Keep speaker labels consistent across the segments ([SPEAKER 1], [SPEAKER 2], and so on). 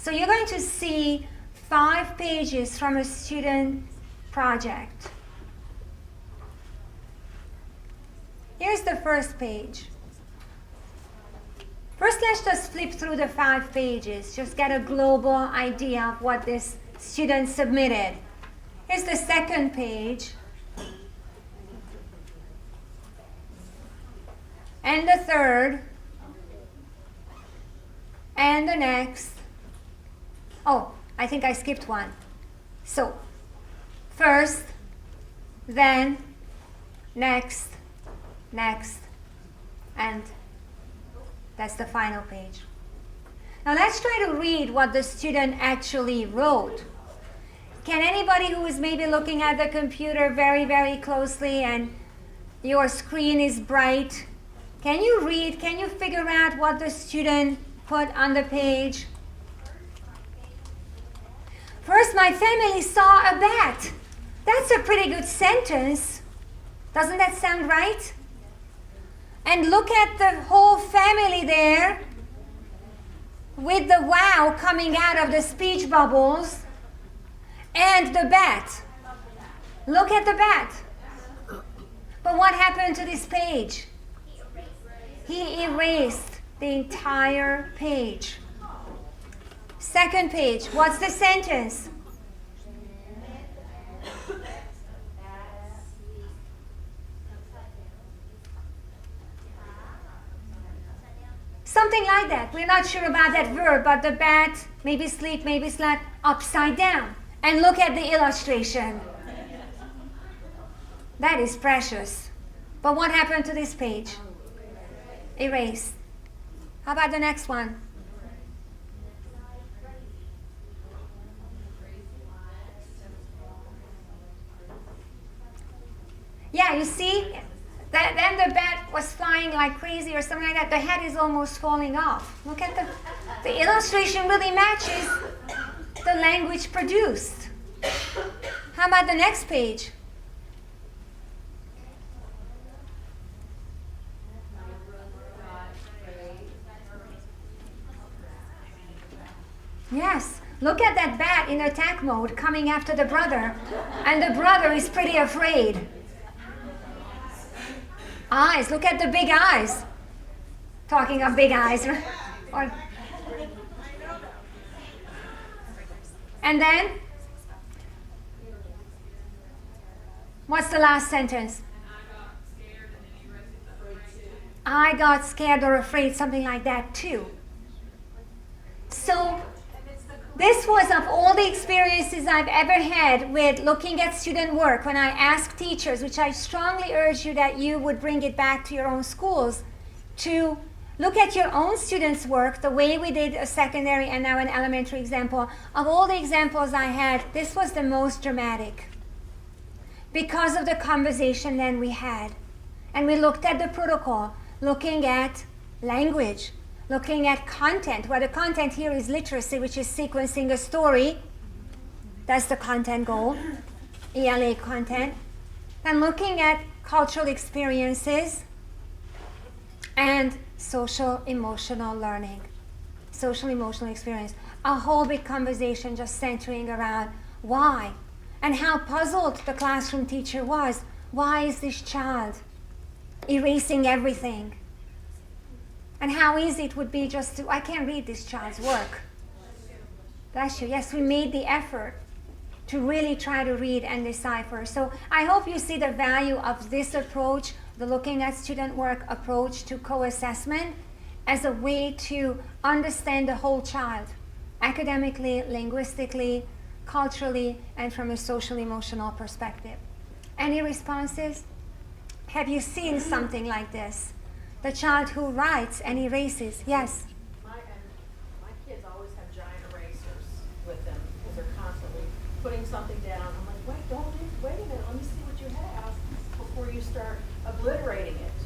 [SPEAKER 1] So you're going to see 5 pages from a student project. Here's the first page. First, let's just flip through the 5 pages, just get a global idea of what this student submitted. Here's the second page. And the third. And the next. Oh, I think I skipped one. So, first, then, next, next, and that's the final page. Now let's try to read what the student actually wrote. Can anybody who is maybe looking at the computer very, very closely and your screen is bright, can you read, can you figure out what the student put on the page? First, my family saw a bat. That's a pretty good sentence. Doesn't that sound right? And look at the whole family there with the wow coming out of the speech bubbles and the bat. Look at the bat. But what happened to this page? He erased the entire page. Second page, what's the sentence? Something like that. We're not sure about that verb, but the bat, maybe sleep, maybe slept, upside down. And look at the illustration. That is precious. But what happened to this page? Erased. How about the next one? Yeah, you see? Then the bat was flying like crazy or something like that. The head is almost falling off. Look at the illustration really matches the language produced. How about the next page? Yes, look at that bat in attack mode coming after the brother. And the brother is pretty afraid. Eyes, look at the big eyes. Talking of big eyes. And then, what's the last sentence? I got scared or afraid, something like that too. So, this was of all the experiences I've ever had with looking at student work when I ask teachers, which I strongly urge you that you would bring it back to your own schools, to look at your own students' work the way we did a secondary and now an elementary example. Of all the examples I had, this was the most dramatic because of the conversation then we had. And we looked at the protocol, looking at language, looking at content, where the content here is literacy, which is sequencing a story. That's the content goal, ELA content. And looking at cultural experiences and social emotional learning, social emotional experience. A whole big conversation just centering around why and how puzzled the classroom teacher was. Why is this child erasing everything? And how easy it would be just to, I can't read this child's work. Bless you. Yes, we made the effort to really try to read and decipher. So I hope you see the value of this approach, the looking at student work approach to co-assessment, as a way to understand the whole child, academically, linguistically, culturally, and from a social emotional perspective. Any responses? Have you seen something like this? The child who writes and erases. Yes?
[SPEAKER 2] My kids always have giant erasers with them because they're constantly putting something down. I'm like, wait a minute, let me see what you have before you start obliterating it.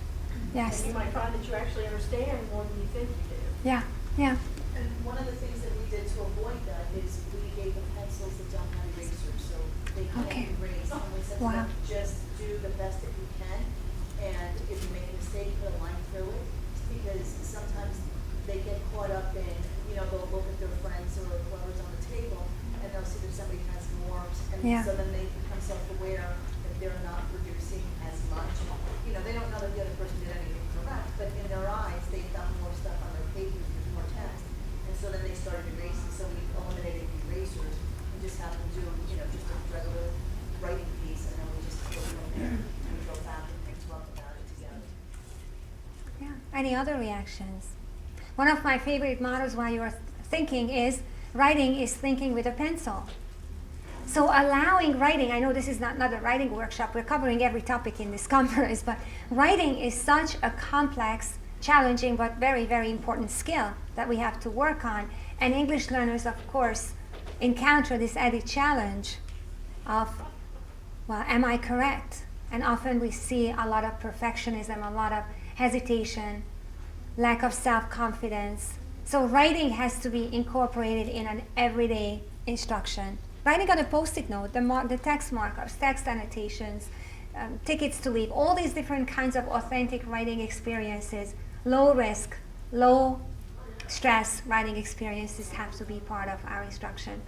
[SPEAKER 1] Yes.
[SPEAKER 2] And you might find that you actually understand more than you think you do.
[SPEAKER 1] Yeah, yeah.
[SPEAKER 3] And one of the things that we did to avoid that is we gave them pencils that don't have erasers, so they can't erase. And we said to them, just do the best that you can, and if you make a mistake, put a line through it, because sometimes they get caught up in, they'll look at their friends or
[SPEAKER 1] Yeah.
[SPEAKER 3] so then they become self-aware that they're not producing as much. You know, they don't know that the other person did anything correct, but in their eyes, they've got more stuff on their papers, there's more text. And so then they started erasing, so we eliminated the erasers and just have them do, you know, just a regular writing piece, and then we just go from there. And we go back and talk about it together.
[SPEAKER 1] Yeah. Any other reactions? One of my favorite mottos while you are thinking is, writing is thinking with a pencil. So allowing writing, I know this is not a writing workshop, we're covering every topic in this conference, but writing is such a complex, challenging, but very, very important skill that we have to work on. And English learners, of course, encounter this added challenge of, well, am I correct? And often we see a lot of perfectionism, a lot of hesitation, lack of self-confidence. So writing has to be incorporated in an everyday instruction. Writing on a Post-it note, the text markups, text annotations, tickets to leave, all these different kinds of authentic writing experiences, low risk, low stress writing experiences have to be part of our instruction.